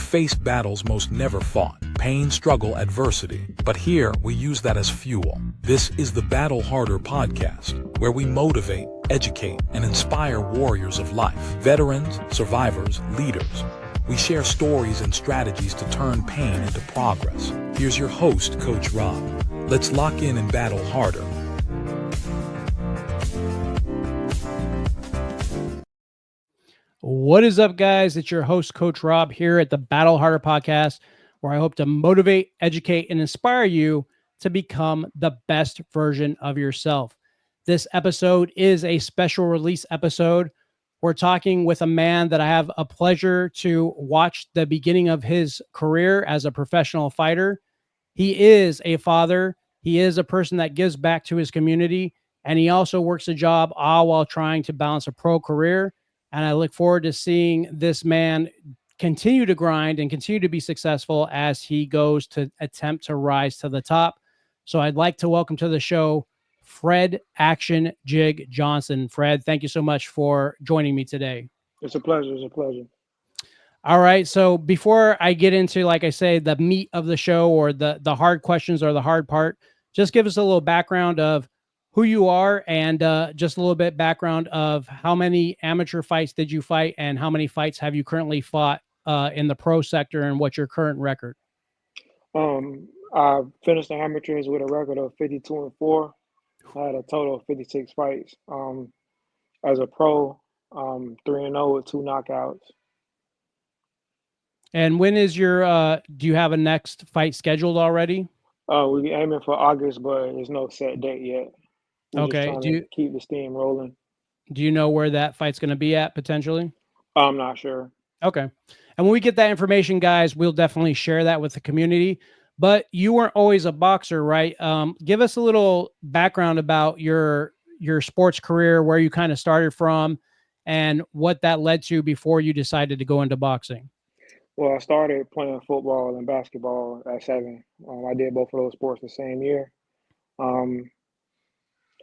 face battles most never fought, pain, struggle, adversity. But here, we use that as fuel. This is the Battle Harder podcast, where we motivate, educate, and inspire warriors of life, veterans, survivors, leaders. We share stories and strategies to turn pain into progress. Here's your host, Coach Rob. Let's lock in and battle harder. What is up, guys? It's your host, Coach Rob, here at the Battle Harder podcast, where I hope to motivate, educate, and inspire you to become the best version of yourself. This episode is a special release episode. We're talking with a man that I have a pleasure to watch the beginning of his career as a professional fighter. He is a father. He is a person that gives back to his community, and he also works a job all while trying to balance a pro career. And I look forward to seeing this man continue to grind and continue to be successful as he goes to attempt to rise to the top. So I'd like to welcome to the show, Fred Action Jig Johnson. Fred, thank you so much for joining me today. It's a pleasure. It's a pleasure. All right. So before I get into, like I say, the meat of the show or the hard questions or the hard part, just give us a little background of who you are and just a little bit background of how many amateur fights did you fight and how many fights have you currently fought in the pro sector and what's your current record? I finished the amateurs with a record of 52-4. I had a total of 56 fights. As a pro, 3-0 with 2 knockouts. And when is your, do you have a next fight scheduled already? We're aiming for August, but there's no set date yet. We're Okay. just trying to keep the steam rolling. Do you know where that fight's going to be at potentially? I'm not sure. Okay. And when we get that information, guys, we'll definitely share that with the community. But you weren't always a boxer, right? Give us a little background about your sports career, where you kind of started from, and what that led to before you decided to go into boxing. Well, I started playing football and basketball at 7. I did both of those sports the same year.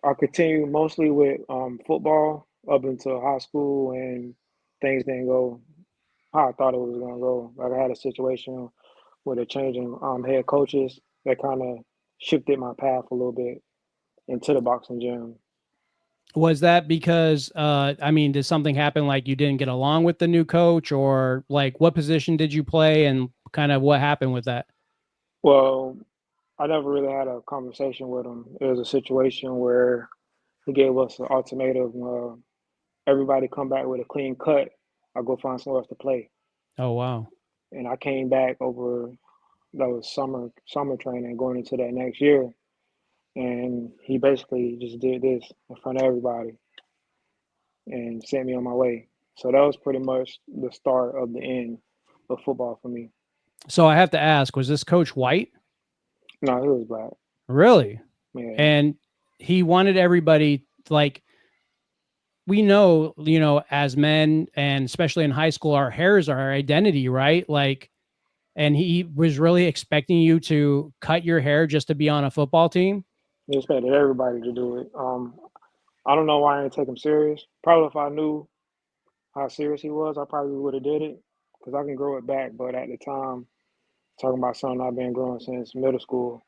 I continued mostly with football up until high school, and things didn't go how I thought it was going to go. Like, I had a situation with a changing head coaches that kind of shifted my path a little bit into the boxing gym. Was that because, did something happen, like you didn't get along with the new coach, or like what position did you play and kind of what happened with that? Well, I never really had a conversation with him. It was a situation where he gave us an ultimatum. Everybody come back with a clean cut. I'll go find somewhere else to play. Oh, wow. And I came back over, that was summer training going into that next year. And he basically just did this in front of everybody and sent me on my way. So that was pretty much the start of the end of football for me. So I have to ask, was this coach white? No, he was black. Really? Yeah. And he wanted everybody, like, we know, as men, and especially in high school, our hair is our identity, right? Like, and he was really expecting you to cut your hair just to be on a football team. He expected everybody to do it. I don't know why I didn't take him serious. Probably if I knew how serious he was, I probably would have did it, because I can grow it back. But at the time, talking about something I've been growing since middle school.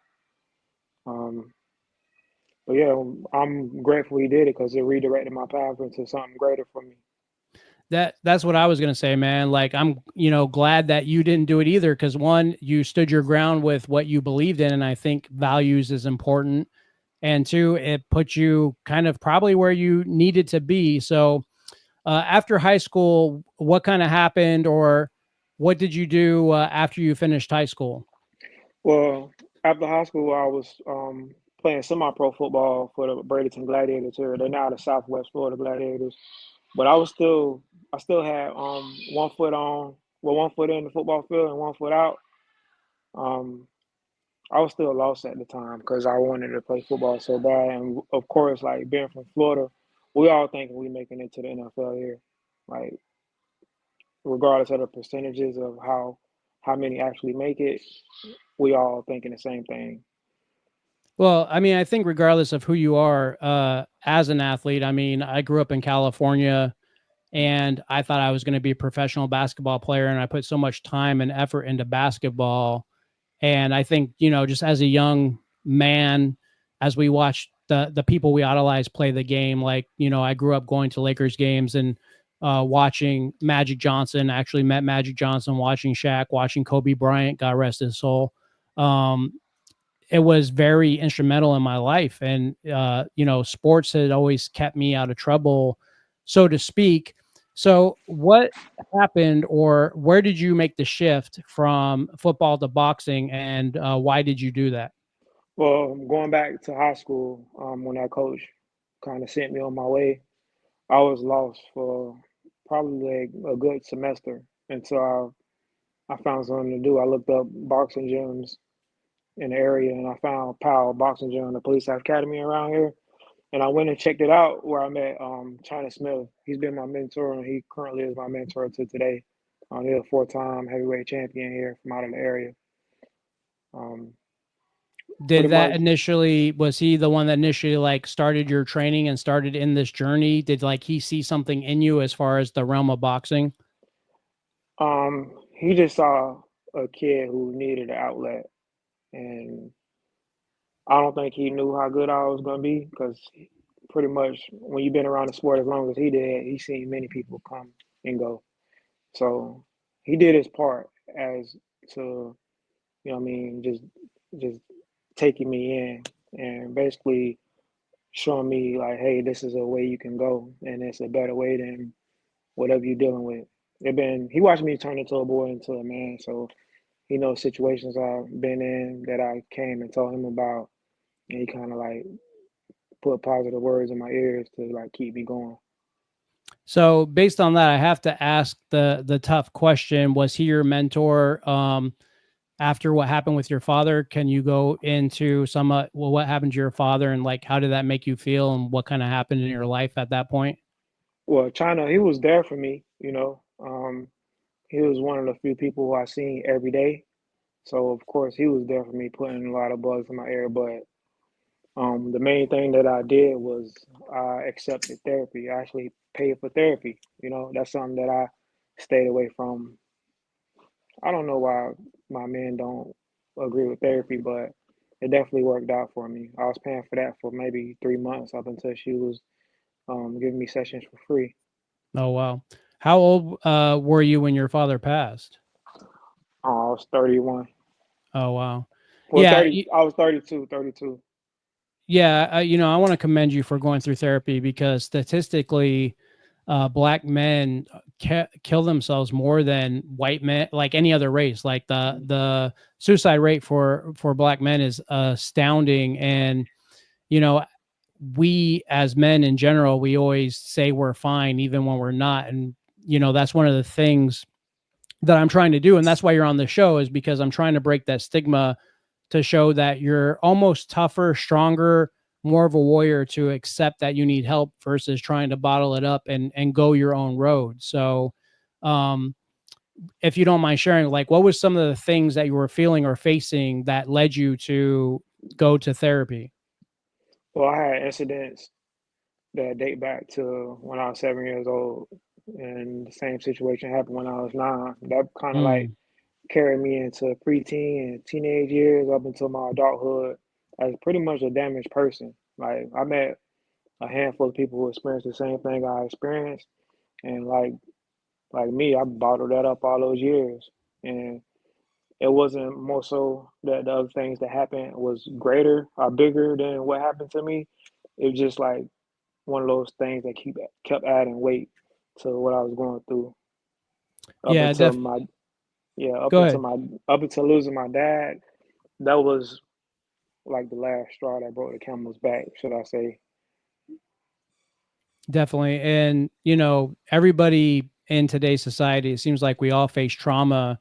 But yeah, I'm grateful he did it, because it redirected my path into something greater for me. That's what I was going to say, man. Like, I'm, glad that you didn't do it either. Cause one, you stood your ground with what you believed in. And I think values is important. And two, it put you kind of probably where you needed to be. So after high school, what kind of happened, or what did you do after you finished high school? Well, after high school, I was playing semi-pro football for the Bradenton Gladiators here. They're now the Southwest Florida Gladiators. But I still had one foot in the football field and one foot out. I was still lost at the time because I wanted to play football so bad. And of course, like, being from Florida, we all thinking we making it to the NFL here. Like, regardless of the percentages of how many actually make it, we all thinking the same thing. Well, I think regardless of who you are as an athlete, I grew up in California, and I thought I was going to be a professional basketball player, and I put so much time and effort into basketball. And I think, just as a young man, as we watched the people we idolize play the game, like, I grew up going to Lakers games and watching Magic Johnson, actually met Magic Johnson, watching Shaq, watching Kobe Bryant, God rest his soul. It was very instrumental in my life. And, sports had always kept me out of trouble, so to speak. So what happened, or where did you make the shift from football to boxing, and why did you do that? Well, going back to high school, when that coach kind of sent me on my way, I was lost for probably like a good semester until I found something to do. I looked up boxing gyms in the area, and I found Powell Boxing Gym, the police academy around here. And I went and checked it out where I met China Smith. He's been my mentor, and he currently is my mentor to today. He's a four-time heavyweight champion here from out of the area. Um, Pretty Did that much, initially, was he the one that initially like started your training and started in this journey? Did like he see something in you as far as the realm of boxing? he just saw a kid who needed an outlet, and I don't think he knew how good I was going to be because pretty much when you've been around the sport as long as he did, he's seen many people come and go. So he did his part as to, what I mean, just taking me in and basically showing me like, hey, this is a way you can go, and it's a better way than whatever you're dealing with. He watched me turn into a boy into a man, so he knows situations I've been in that I came and told him about, and he kind of like put positive words in my ears to like keep me going. So based on that, I have to ask the tough question: was he your mentor? After what happened with your father, can you go into some well, what happened to your father, and like how did that make you feel, and what kind of happened in your life at that point? Well, China, he was there for me, he was one of the few people who I seen every day. So of course he was there for me, putting a lot of bugs in my ear. But the main thing that I did was I accepted therapy. I actually paid for therapy. That's something that I stayed away from. I don't know why my men don't agree with therapy, but it definitely worked out for me. I was paying for that for maybe 3 months up until she was giving me sessions for free. Oh wow. How old were you when your father passed? I was 31. Oh wow. Well, Yeah, 30. I was 32. 32. yeah, I want to commend you for going through therapy, because statistically, black men kill themselves more than white men, like any other race. Like the suicide rate for black men is astounding. And you know, we as men in general, we always say we're fine even when we're not. And that's one of the things that I'm trying to do, and that's why you're on the show, is because I'm trying to break that stigma, to show that you're almost tougher, stronger, more of a warrior to accept that you need help versus trying to bottle it up and go your own road. So, um, if you don't mind sharing, like, what was some of the things that you were feeling or facing that led you to go to therapy? Well, I had incidents that date back to when I was 7 years old, and the same situation happened when I was 9. That kind of like Mm, carried me into preteen and teenage years up until my adulthood as pretty much a damaged person. Like I met a handful of people who experienced the same thing I experienced, and like me, I bottled that up all those years, and it wasn't more so that the other things that happened was greater or bigger than what happened to me. It was just like one of those things that kept adding weight to what I was going through up yeah, until my yeah go ahead. up until losing my dad. That was like the last straw that broke the camel's back, should I say? Definitely. And, everybody in today's society, it seems like we all face trauma,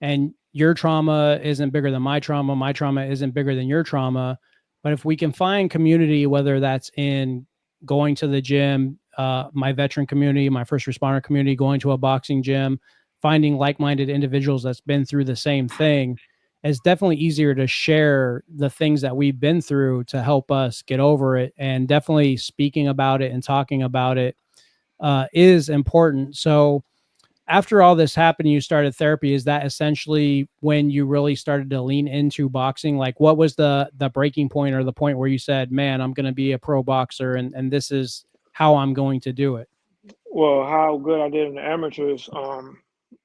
and your trauma isn't bigger than my trauma isn't bigger than your trauma. But if we can find community, whether that's in going to the gym, my veteran community, my first responder community, going to a boxing gym, finding like-minded individuals that's been through the same thing, it's definitely easier to share the things that we've been through to help us get over it. And definitely speaking about it and talking about it is important. So after all this happened, you started therapy. Is that essentially when you really started to lean into boxing? Like, what was the breaking point or the point where you said, "Man, I'm going to be a pro boxer, and this is how I'm going to do it"? Well, how good I did in the amateurs.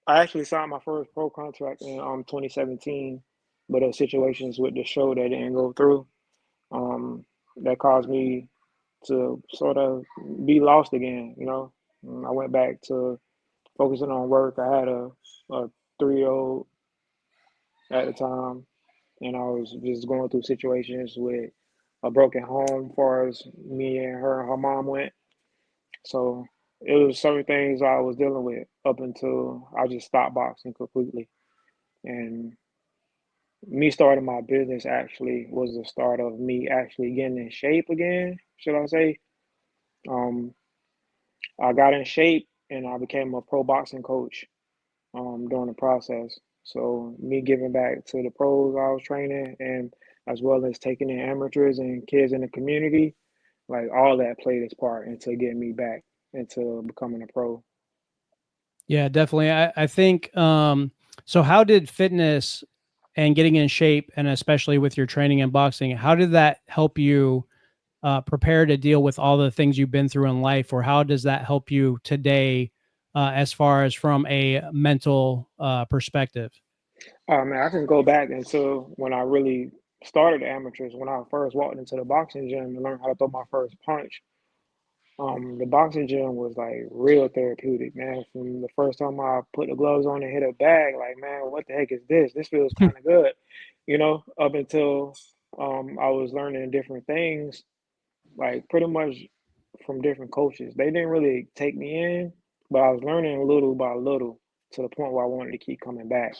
I actually signed my first pro contract in 2017, but there situations with the show that didn't go through. Um, that caused me to sort of be lost again. I went back to focusing on work. I had a 3-year-old at the time, and I was just going through situations with a broken home, as far as me and her mom went. So it was certain things I was dealing with up until I just stopped boxing completely. And me starting my business actually was the start of me actually getting in shape again, should I say. Um, I got in shape and I became a pro boxing coach during the process. So me giving back to the pros I was training, and as well as taking in amateurs and kids in the community, like all that played its part into getting me back into becoming a pro. Yeah, definitely. I think so how did fitness and getting in shape, and especially with your training and boxing, how did that help you prepare to deal with all the things you've been through in life, or how does that help you today, as far as from a mental perspective? Man, I can go back into when I really started the amateurs, when I first walked into the boxing gym and learned how to throw my first punch. The boxing gym was like real therapeutic, man. From the first time I put the gloves on and hit a bag, like, man, what the heck is this? This feels kind of good, up until I was learning different things, like pretty much from different coaches. They didn't really take me in, but I was learning little by little to the point where I wanted to keep coming back.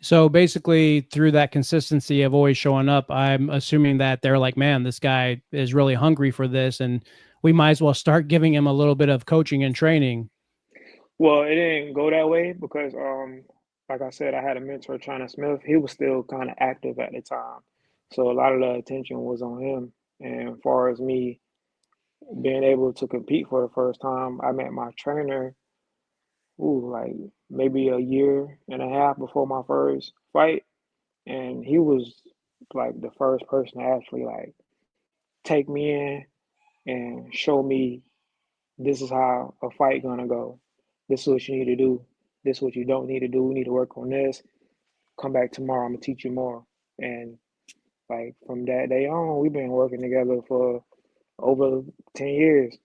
So basically, through that consistency of always showing up, I'm assuming that they're like, man, this guy is really hungry for this, and we might as well start giving him a little bit of coaching and training. Well, it didn't go that way because, like I said, I had a mentor, China Smith. He was still kind of active at the time, so a lot of the attention was on him. And as far as me being able to compete for the first time, I met my trainer, like maybe a year and a half before my first fight, and he was like the first person to actually like take me in and show me this is how a fight gonna go. This is what you need to do. This is what you don't need to do. We need to work on this. Come back tomorrow. I'm gonna teach you more. And like from that day on, we've been working together for over 10 years.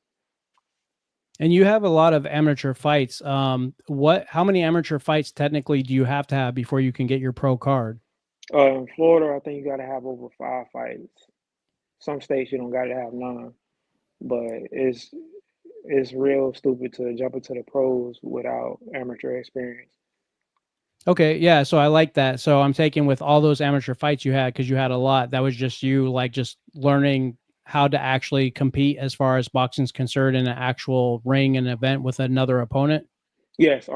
And you have a lot of amateur fights. How many amateur fights technically do you have to have before you can get your pro card? In Florida, I think you gotta have over 5 fights. Some states you don't gotta have none. But it's real stupid to jump into the pros without amateur experience. Okay, yeah, so I like that. So I'm taking with all those amateur fights you had, because you had a lot. That was just you, like, just learning how to actually compete as far as boxing's concerned in an actual ring and event with another opponent. Yes,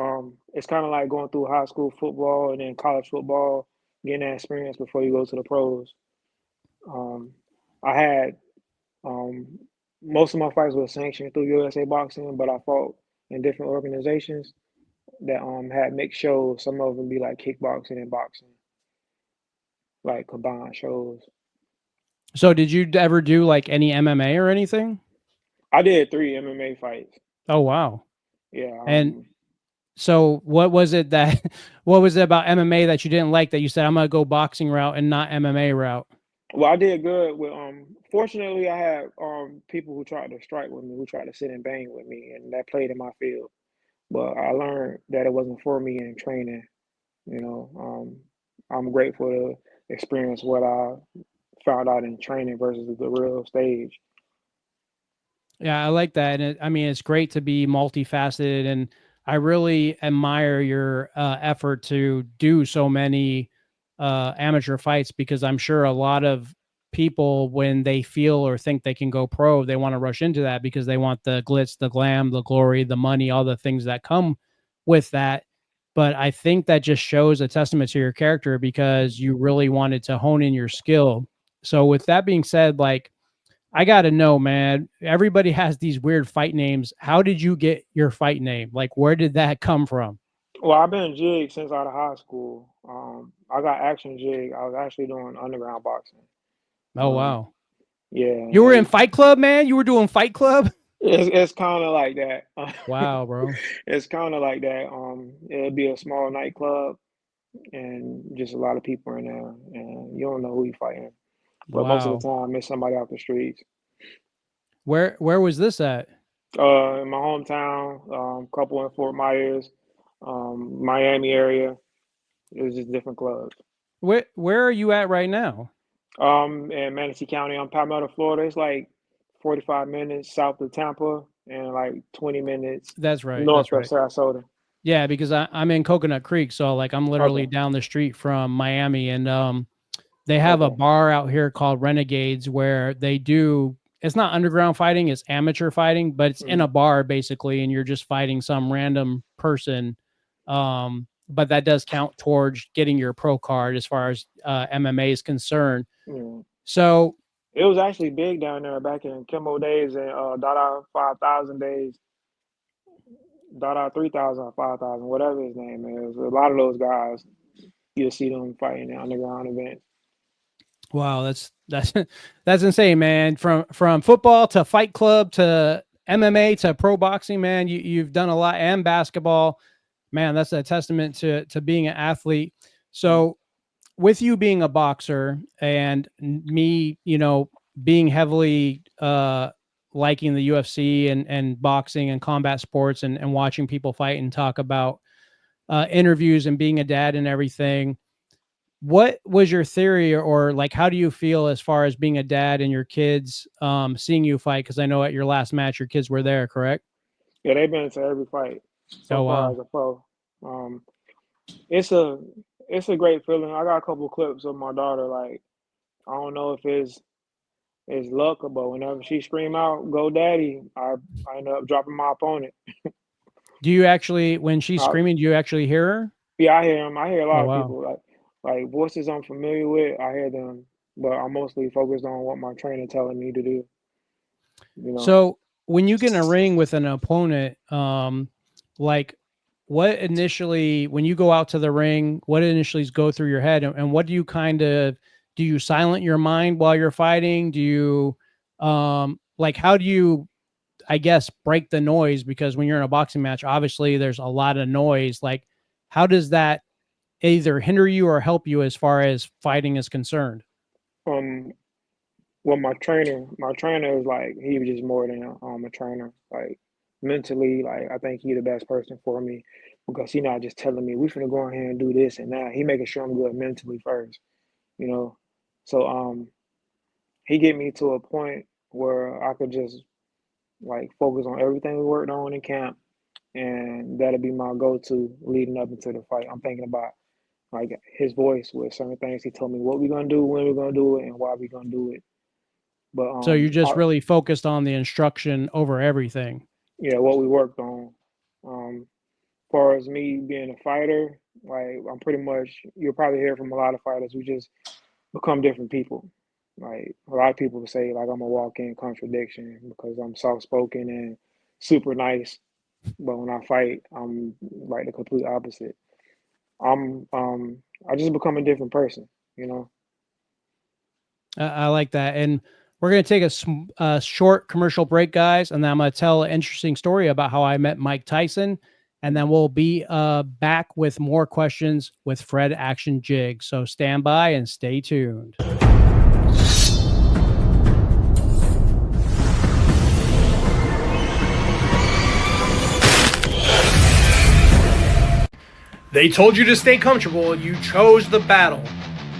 it's kind of like going through high school football and then college football, getting that experience before you go to the pros. Um, I had um, most of my fights were sanctioned through USA Boxing, but I fought in different organizations that had mixed shows. Some of them be like kickboxing and boxing, like combined shows. So did you ever do like any MMA or anything? I did 3 MMA fights. Oh wow. Yeah. And so what was it that what was it about MMA that you didn't like, that you said, I'm gonna go boxing route and not MMA route? Well, I did good with fortunately I had people who tried to strike with me, who tried to sit and bang with me, and that played in my field. But I learned that it wasn't for me in training, you know. I'm grateful to experience what I found out in training versus the real stage. Yeah, I like that. And I mean, it's great to be multifaceted. And I really admire your effort to do so many amateur fights, because I'm sure a lot of people, when they feel or think they can go pro, they want to rush into that because they want the glitz, the glam, the glory, the money, all the things that come with that. But I think that just shows a testament to your character, because you really wanted to hone in your skill. So, with that being said, like, I got to know, man, everybody has these weird fight names. How did you get your fight name? Like, where did that come from? Well, I've been jig since out of high school. I got action jig. I was actually doing underground boxing. Oh, Um, wow. yeah, You were in and Fight Club, man? You were doing Fight Club? it's kind of like that. Wow, bro. It's kind of like that. It'll be a small nightclub and just a lot of people in there, and you don't know who you fighting. But most of the Wow. time, it's somebody off the streets. Where was this at? In my hometown, couple in Fort Myers, Miami area. It was just different clubs. Where are you at right now? In Manatee County, on Palmetto, Florida. It's like 45 minutes south of Tampa and like 20 minutes That's right. north That's of right. Sarasota. Yeah, because I'm in Coconut Creek, so like I'm literally Okay. down the street from Miami, and they have a Okay. bar out here called Renegades where they do. It's not underground fighting; it's amateur fighting, but it's in a Mm, bar basically, and you're just fighting some random person. But that does count towards getting your pro card as far as MMA is concerned. mm. So It was actually big down there back in Kimbo days and Dada 5,000 days, Dada 3,000 or 5,000, whatever his name is. A lot of those guys, you'll see them fighting in underground events. wow, that's that's insane, man. From football to Fight Club to MMA to pro boxing, man. You've done a lot, and basketball. Man, that's a testament to being an athlete. Mm, So with you being a boxer and me, being heavily liking the UFC and boxing and combat sports and watching people fight and talk about interviews and being a dad and everything, what was your theory, or like how do you feel as far as being a dad and your kids seeing you fight? Because I know at your last match your kids were there, correct? Yeah, they've been to every fight so Oh, far wow. as a pro. Um, it's a it's a great feeling. I got a couple clips of my daughter. Like I don't know if it's luck, but whenever she scream out "Go Daddy," I end up dropping my opponent. Do you actually, when she's I, screaming, do you actually hear her? yeah, I hear him. I hear a Oh, lot of wow. people like voices I'm familiar with. I hear them, but I'm mostly focused on what my trainer telling me to do. You know, So when you get in a ring with an opponent, like what initially, when you go out to the ring, what initially go through your head, and what do you do you silent your mind while you're fighting? Do you, like, how do you, I guess, break the noise? Because when you're in a boxing match, obviously there's a lot of noise. Like, how does that either hinder you or help you as far as fighting is concerned? um, well, my trainer is like he was just more than a trainer. Like mentally, like I think he the best person for me because he not just telling me we finna go in here and do this and that. He making sure I'm good mentally first. You know, so he get me to a point where I could just like focus on everything we worked on in camp, and that'll be my go-to leading up into the fight. I'm thinking about like his voice with certain things. He told me what we're gonna do, when we're gonna do it, and why we're gonna do it. But So you're just really focused on the instruction over everything. yeah, what we worked on. Far as me being a fighter, like I'm pretty much you'll probably hear from a lot of fighters. We just become different people. Like a lot of people say, like I'm a walk-in contradiction because I'm soft-spoken and super nice, but when I fight, I'm like the complete opposite. I'm I just become a different person, you know. I like that. And we're going to take a short commercial break, guys. And then I'm going to tell an interesting story about how I met Mike Tyson. And then we'll be back with more questions with Fred Action Jig. So stand by and stay tuned. They told you to stay comfortable. You chose the battle.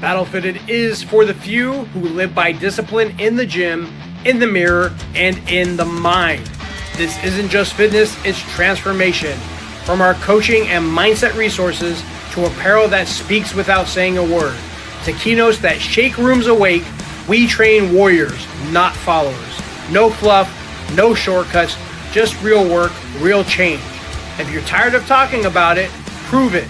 Battle Fitted is for the few who live by discipline in the gym, in the mirror, and in the mind. This isn't just fitness, it's transformation. From our coaching and mindset resources to apparel that speaks without saying a word, to keynotes that shake rooms awake, we train warriors, not followers. No fluff, no shortcuts, just real work, real change. If you're tired of talking about it, prove it.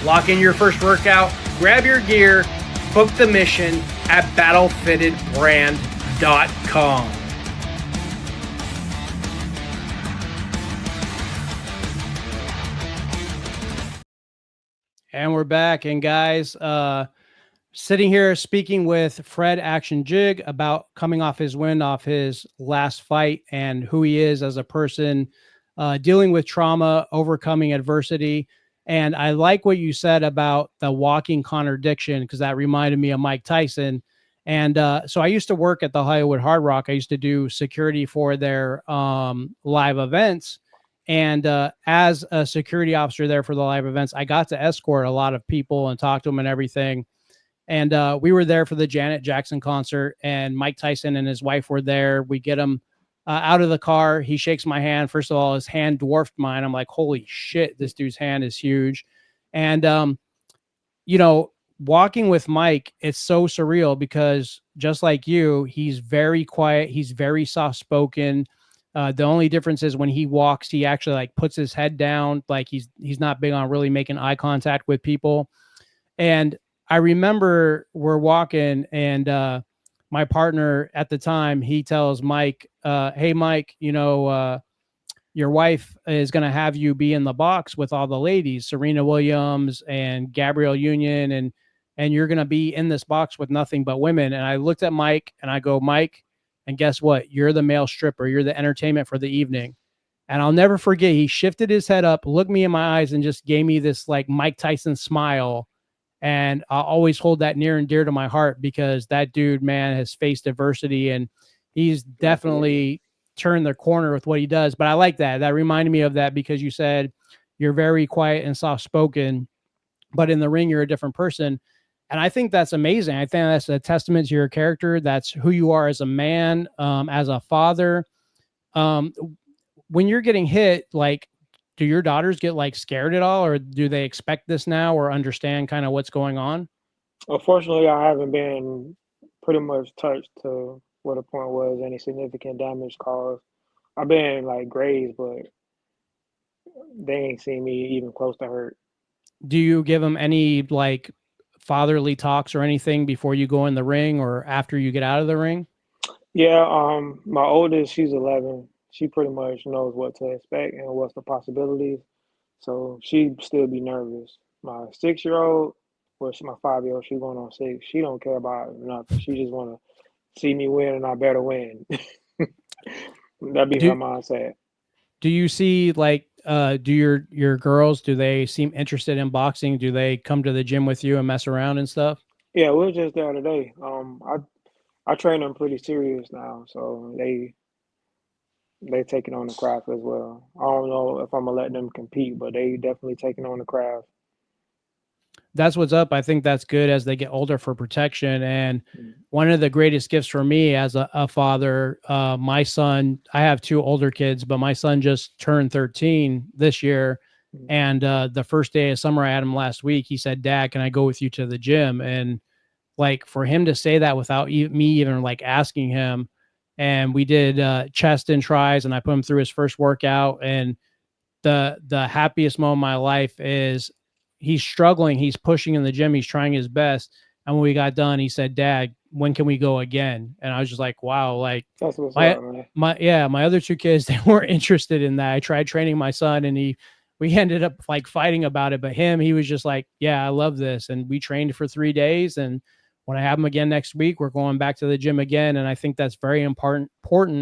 Lock in your first workout, grab your gear, book the mission at battlefittedbrand.com. And we're back. And guys, sitting here speaking with Fred Action Jig about coming off his win off his last fight and who he is as a person, dealing with trauma, overcoming adversity. And I like what you said about the walking contradiction, because that reminded me of Mike Tyson. And so I used to work at the Hollywood Hard Rock. I used to do security for their live events. And as a security officer there for the live events, I got to escort a lot of people and talk to them and everything. And we were there for the Janet Jackson concert, and Mike Tyson and his wife were there. We get him out of the car. He shakes my hand. First of all, his hand dwarfed mine. I'm like, holy shit, this dude's hand is huge. And, you know, walking with Mike, it's so surreal because just like you, he's very quiet. He's very soft spoken. The only difference is when he walks, he actually like puts his head down. Like he's not big on really making eye contact with people. And I remember we're walking, and my partner at the time, he tells Mike, hey, Mike, your wife is going to have you be in the box with all the ladies, Serena Williams and Gabrielle Union, and you're going to be in this box with nothing but women. And I looked at Mike and I go, Mike, and guess what? You're the male stripper. You're the entertainment for the evening. And I'll never forget, he shifted his head up, looked me in my eyes, and just gave me this like Mike Tyson smile. And I'll always hold that near and dear to my heart because that dude, man, has faced adversity, and he's definitely turned the corner with what he does. But I like that. That reminded me of that because you said you're very quiet and soft spoken, but in the ring, you're a different person. And I think that's amazing. I think that's a testament to your character. That's who you are as a man, as a father. Um, when you're getting hit, like, do your daughters get like scared at all, or do they expect this now or understand kind of what's going on? Unfortunately, I haven't been pretty much touched to where the point was any significant damage caused. I've been like grazed, but they ain't seen me even close to hurt. Do you give them any like fatherly talks or anything before you go in the ring or after you get out of the ring? Yeah, my oldest, she's 11. She pretty much knows what to expect and what's the possibilities. So she'd still be nervous. My 6-year-old, well, my 5-year-old, she going on 6. She don't care about nothing. She just want to see me win and I better win. That'd be her Do mindset. do you see like do your girls, do they seem interested in boxing? Do they come to the gym with you and mess around and stuff? Yeah, we were just there today. I train them pretty serious now, so they taking on the craft as well. I don't know if I'm gonna let them compete, but they definitely taking on the craft. That's what's up. I think that's good as they get older for protection. And Mm, one of the greatest gifts for me as a father, my son, I have two older kids, but my son just turned 13 this year. mm. And the first day of summer, I had him last week. He said, Dad, can I go with you to the gym? And like for him to say that without me even like asking him, and we did chest and tries, and I put him through his first workout. And the happiest moment of my life is he's struggling, he's pushing in the gym, he's trying his best. And when we got done, he said, Dad, when can we go again? And I was just like, wow, like That's what's my up, man. my other two kids, they weren't interested in that. I tried training my son, and we ended up like fighting about it. But him, he was just like, yeah, I love this. And we trained for 3 days. And when I have him again next week, we're going back to the gym again. And I think that's very important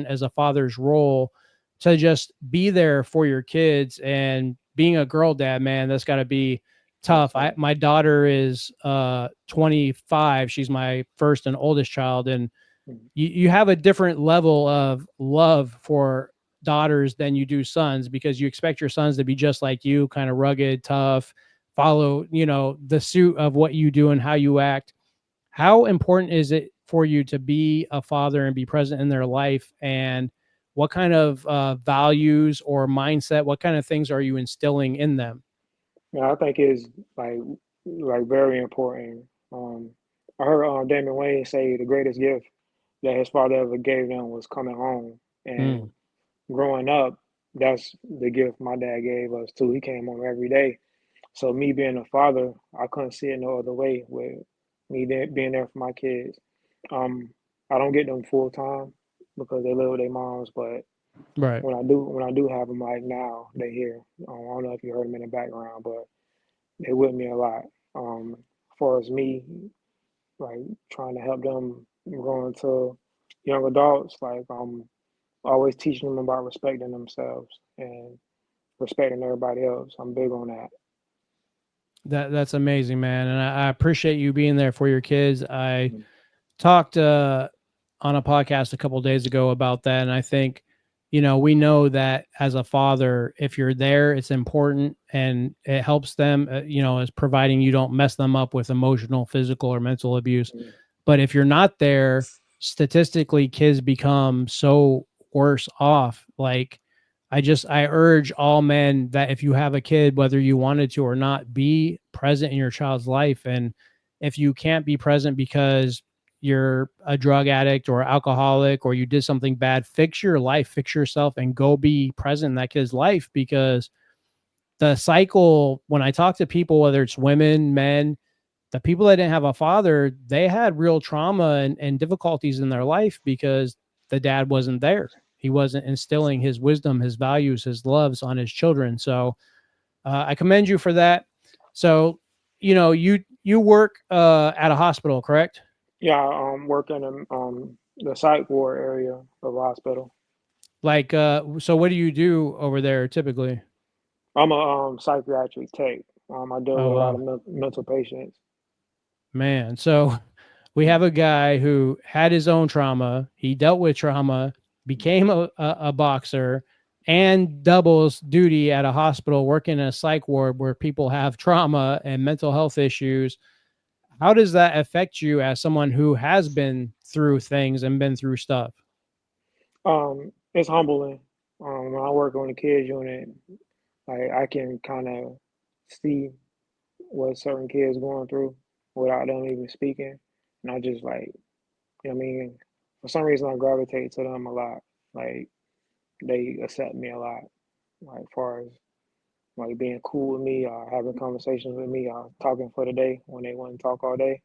as a father's role to just be there for your kids. And being a girl dad, man, that's got to be That's tough. right. My daughter is 25. She's my first and oldest child, and Mm. you have a different level of love for daughters than you do sons, because you expect your sons to be just like you, kind of rugged, tough, follow, the suit of what you do and how you act. How important is it for you to be a father and be present in their life? And what kind of values or mindset, what kind of things are you instilling in them? Yeah, I think it's like very important. Um, I heard Damon Wayne say the greatest gift that his father ever gave them was coming home. Mm, And growing up, that's the gift my dad gave us too. He came home every day. So me being a father, I couldn't see it no other way with me there, being there for my kids. Um, I don't get them full time because they live with their moms, but right. when I do have them, like now, they here. I don't know if you heard them in the background, but they with me a lot. As far as me, like trying to help them grow into young adults, like always teaching them about respecting themselves and respecting everybody else. I'm big on that. That's amazing, man, and I appreciate you being there for your kids. I Mm. talked on a podcast a couple days ago about that, and I think we know that as a father, if you're there, it's important and it helps them. As providing you don't mess them up with emotional, physical, or mental abuse. Mm. But if you're not there, statistically, kids become so worse off. Like, I urge all men that if you have a kid, whether you wanted to or not, be present in your child's life. And if you can't be present because you're a drug addict or alcoholic or you did something bad, fix your life, fix yourself, and go be present in that kid's life. Because the cycle, when I talk to people, whether it's women, men, the people that didn't have a father, they had real trauma and difficulties in their life because the dad wasn't there. He wasn't instilling his wisdom, his values, his loves on his children. So I commend you for that. So, you work at a hospital, correct? Yeah, I work in the psych ward area of the hospital. Like, so what do you do over there typically? I'm a psychiatric tech. I deal Oh, with a lot of wow, mental patients. man. So we have a guy who had his own trauma. He dealt with trauma, became a boxer, and doubles duty at a hospital working in a psych ward where people have trauma and mental health issues. How does that affect you as someone who has been through things and been through stuff? It's humbling. When I work on the kids unit, like I can kind of see what certain kids going through without them even speaking, and I just like, I mean, for some reason I gravitate to them a lot. Like they accept me a lot. Like far as like being cool with me, or having conversations with me, or talking for the day when they want to talk all day.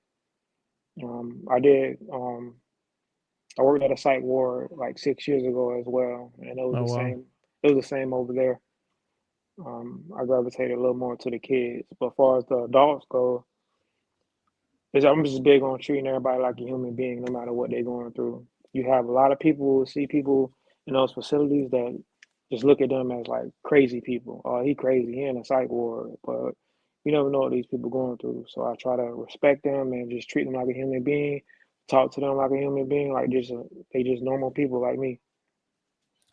I did. I worked at a psych ward like 6 years ago as well, and it was Oh, the wow. same. It was the same over there. I gravitated a little more to the kids, but as far as the adults go, I'm just big on treating everybody like a human being, no matter what they're going through. You have a lot of people see people in those facilities that just look at them as like crazy people. Oh, he crazy. He in a psych ward, but you never know what these people going through. So I try to respect them and just treat them like a human being. Talk to them like a human being, like they just normal people like me.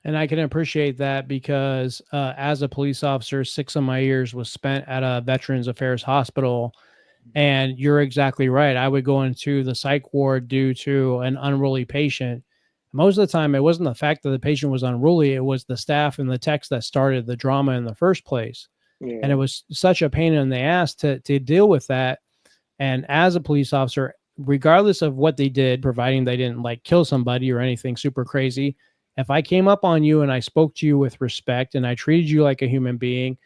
And I can appreciate that because as a police officer, 6 of my years was spent at a Veterans Affairs hospital. And you're exactly right. I would go into the psych ward due to an unruly patient. Most of the time, it wasn't the fact that the patient was unruly, it was the staff and the techs that started the drama in the first place. And it Yeah, was such a pain in the ass to deal with that. And as a police officer, regardless of what they did, providing they didn't like kill somebody or anything super crazy, if I came up on you and I spoke to you with respect and I treated you like a human being,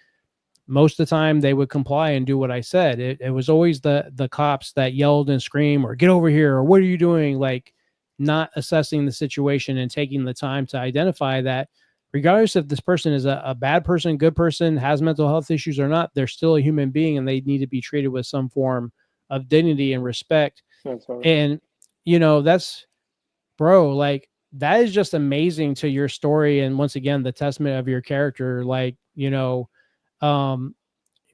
most of the time they would comply and do what I said. It was always the cops that yelled and screamed or get over here or what are you doing? Like not assessing the situation and taking the time to identify that regardless if this person is a bad person, good person, has mental health issues or not, they're still a human being and they need to be treated with some form of dignity and respect. that's all. And that's bro, like that is just amazing to your story. And once again, the testament of your character, like, um,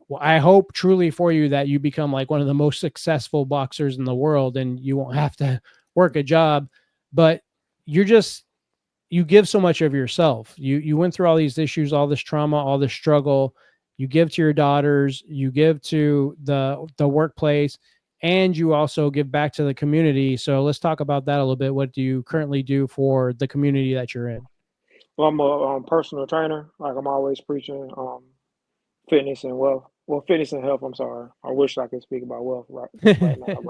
well, I hope truly for you that you become like one of the most successful boxers in the world and you won't have to work a job, but you're just you give so much of yourself. You went through all these issues, all this trauma, all this struggle. You give to your daughters, you give to the workplace, and you also give back to the community. So let's talk about that a little bit. What do you currently do for the community that you're in? Well, I'm a personal trainer. Like I'm always preaching fitness and wealth. Well, fitness and health. I'm sorry. I wish I could speak about wealth right now,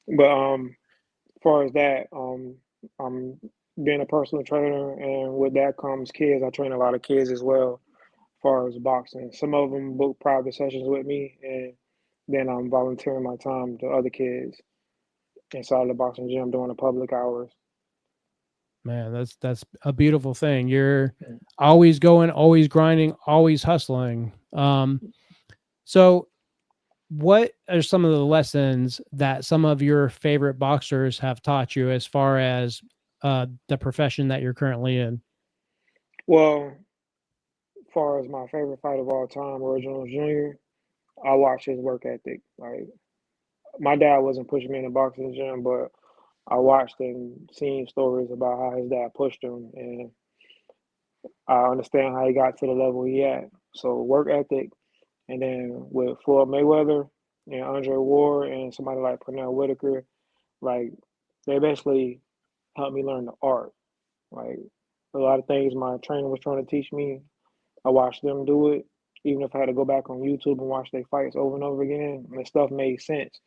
but as far as that, I'm being a personal trainer, and with that comes kids. I train a lot of kids as well. As far as boxing, some of them book private sessions with me, and then I'm volunteering my time to other kids inside the boxing gym during the public hours. Man, that's a beautiful thing. You're always going, always grinding, always hustling. So what are some of the lessons that some of your favorite boxers have taught you as far as the profession that you're currently in? Well, as far as my favorite fight of all time, Roy Jones Jr., I watched his work ethic. Like my dad wasn't pushing me in the boxing gym, but I watched and seen stories about how his dad pushed him, and I understand how he got to the level he at. So work ethic, and then with Floyd Mayweather and Andre Ward and somebody like Pernell Whitaker, like they basically helped me learn the art. Like a lot of things my trainer was trying to teach me, I watched them do it. Even if I had to go back on YouTube and watch their fights over and over again, and the stuff made sense.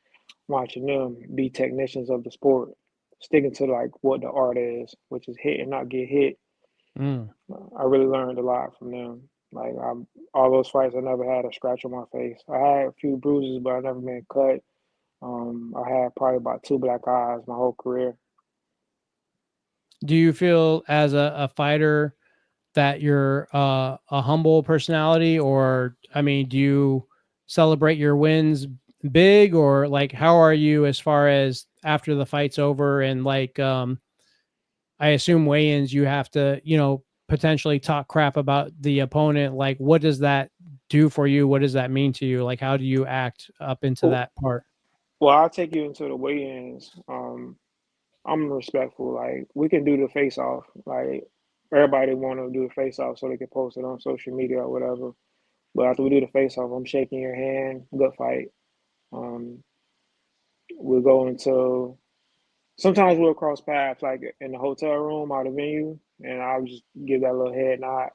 Watching them be technicians of the sport, sticking to like what the art is, which is hit and not get hit. Mm. I really learned a lot from them. Like all those fights, I never had a scratch on my face. I had a few bruises, but I never been cut. I had probably about two black eyes my whole career. Do you feel as a fighter that you're a humble personality, or I mean, do you celebrate your wins big, or like how are you as far as after the fight's over and like I assume weigh-ins you have to, potentially talk crap about the opponent. Like what does that do for you? What does that mean to you? Like how do you act up into Well, that part? well, I'll take you into the weigh-ins. I'm respectful. Like we can do the face-off. Like everybody want to do the face-off so they can post it on social media or whatever. But after we do the face-off, I'm shaking your hand. Good fight. Um, we'll go into sometimes we'll cross paths like in the hotel room or the venue, and I'll just give that little head nod.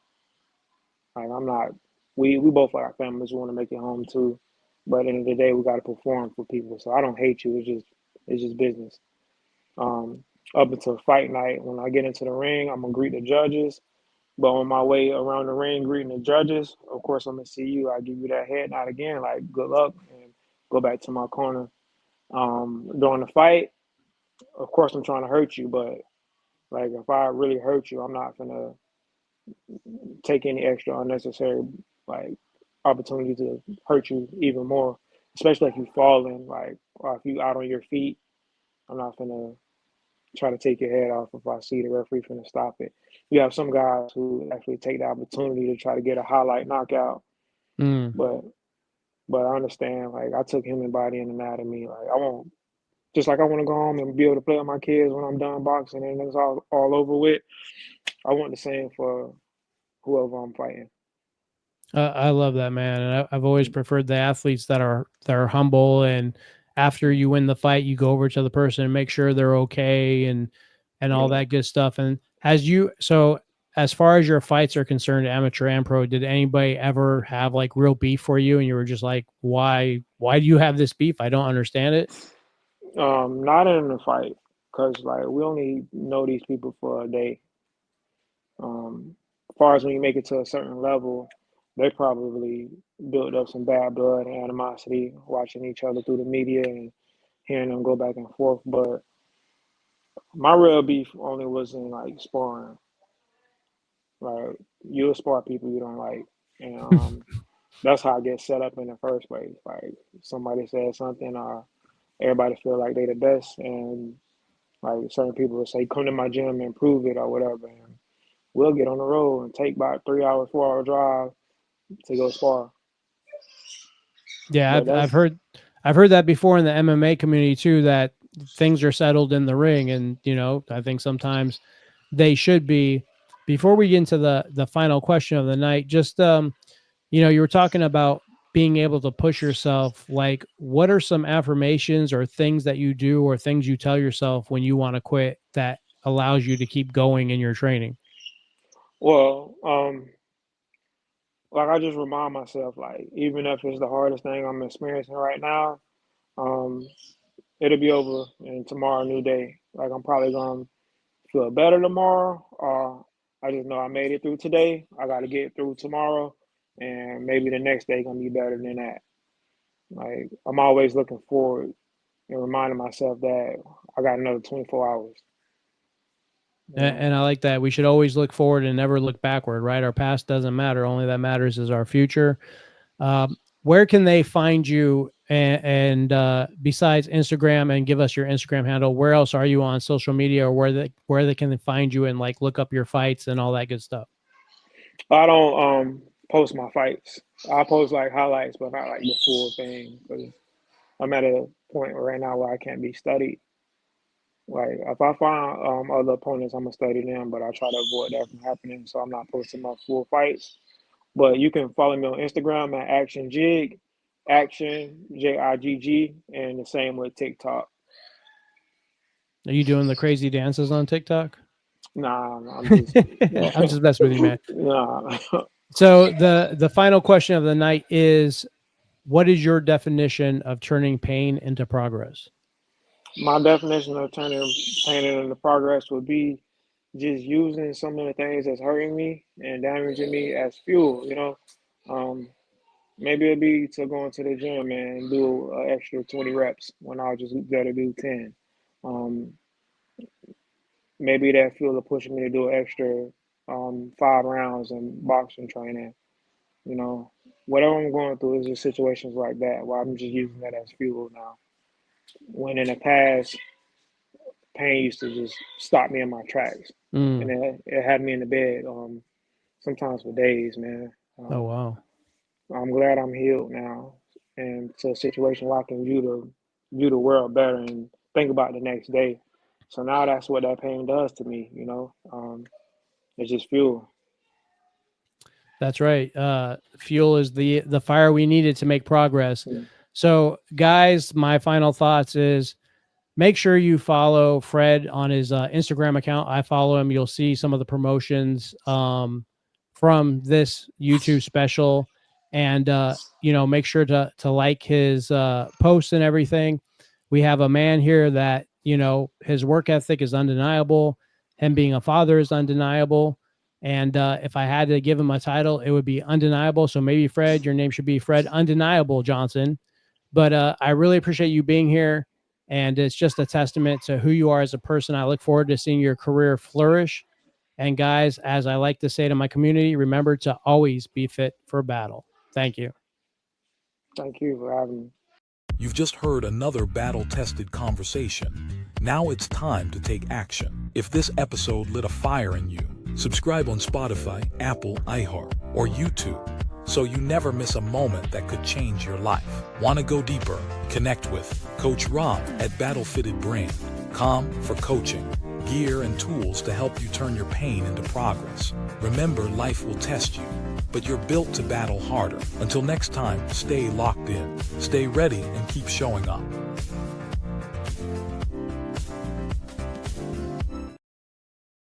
Like I'm not. We both like our families want to make it home too, but at the end of the day, we got to perform for people. So I don't hate you. It's just business. Um, up until fight night, when I get into the ring, I'm gonna greet the judges. But on my way around the ring, greeting the judges, of course, I'm gonna see you. I give you that head nod again, like good luck, and go back to my corner. During the fight, of course, I'm trying to hurt you, but like if I really hurt you, I'm not gonna take any extra unnecessary like opportunity to hurt you even more. Especially if you falling, like or if you out on your feet, I'm not gonna try to take your head off if I see the referee finna stop it. You have some guys who actually take the opportunity to try to get a highlight knockout, Mm. but I understand. Like I took human body and anatomy. Like I won't just like I want to go home and be able to play with my kids when I'm done boxing and it's all over with. I want the same for whoever I'm fighting. I love that, man, and I've always preferred the athletes that are humble, and after you win the fight, you go over to the person and make sure they're okay, and all Yeah. that good stuff. And as far as your fights are concerned, amateur and pro, did anybody ever have like real beef for you, and you were just like, why do you have this beef? I don't understand it. Not in the fight, cause like we only know these people for a day. As far as when you make it to a certain level, they probably built up some bad blood and animosity watching each other through the media and hearing them go back and forth. But my real beef only was in like sparring. Like you'll spar people you don't like, and that's how I get set up in the first place. Like somebody says something, or everybody feel like they the best, and like certain people will say, "Come to my gym and prove it" or whatever. And we'll get on the road and take about 3 hours, 4 hour drive to go spar. Yeah, But I've heard that before in the MMA community too, that things are settled in the ring, and I think sometimes they should be. Before we get into the final question of the night, just you were talking about being able to push yourself. Like, what are some affirmations or things that you do or things you tell yourself when you want to quit that allows you to keep going in your training? well, like I just remind myself, like even if it's the hardest thing I'm experiencing right now, um, it'll be over, and tomorrow, a new day. Like I'm probably gonna feel better tomorrow. I just know I made it through today. I got to get through tomorrow, and maybe the next day gonna be better than that. Like I'm always looking forward and reminding myself that I got another 24 hours. You know. And I like that. We should always look forward and never look backward, right? Our past doesn't matter. Only that matters is our future. Where can they find you And besides Instagram, and give us your Instagram handle, where else are you on social media, or where they can find you and like look up your fights and all that good stuff? I don't post my fights. I post like highlights, but not like the full thing because I'm at a point right now where I can't be studied. Like if I find other opponents, I'm gonna study them, but I try to avoid that from happening. So I'm not posting my full fights. But you can follow me on Instagram at Action Jig, Action JIGG, and the same with TikTok. Are you doing the crazy dances on TikTok? Nah, I'm just I'm just messing with you, man. nah. So the final question of the night is, what is your definition of turning pain into progress? My definition of turning pain into progress would be just using some of the things that's hurting me and damaging me as fuel. Um, maybe it'd be to go into the gym and do an extra 20 reps when I was just there to do 10. Um, maybe that fuel will push me to do an extra 5 rounds in boxing training. You know, whatever I'm going through is just situations like that where I'm just using that as fuel now. When in the past, pain used to just stop me in my tracks, and it had me in the bed sometimes for days, man. Oh, wow. I'm glad I'm healed now, and it's a situation where I can view the world better and think about the next day. So now that's what that pain does to me. It's just fuel. That's right. Fuel is the fire we needed to make progress. So, guys, my final thoughts is, make sure you follow Fred on his Instagram account. I follow him. You'll see some of the promotions from this YouTube special, and make sure to like his posts and everything. We have a man here that his work ethic is undeniable. Him being a father is undeniable. And if I had to give him a title, it would be undeniable. So maybe Fred, your name should be Fred Undeniable Johnson. But I really appreciate you being here. And it's just a testament to who you are as a person. I look forward to seeing your career flourish. And guys, as I like to say to my community, remember to always be fit for battle. Thank you. Thank you for having me. You've just heard another battle-tested conversation. Now it's time to take action. If this episode lit a fire in you, subscribe on Spotify, Apple, iHeart, or YouTube, so you never miss a moment that could change your life. Want to go deeper? Connect with Coach Rob at BattleFittedBrand.com for coaching, gear, and tools to help you turn your pain into progress. Remember, life will test you, but you're built to battle harder. Until next time, stay locked in, stay ready, and keep showing up.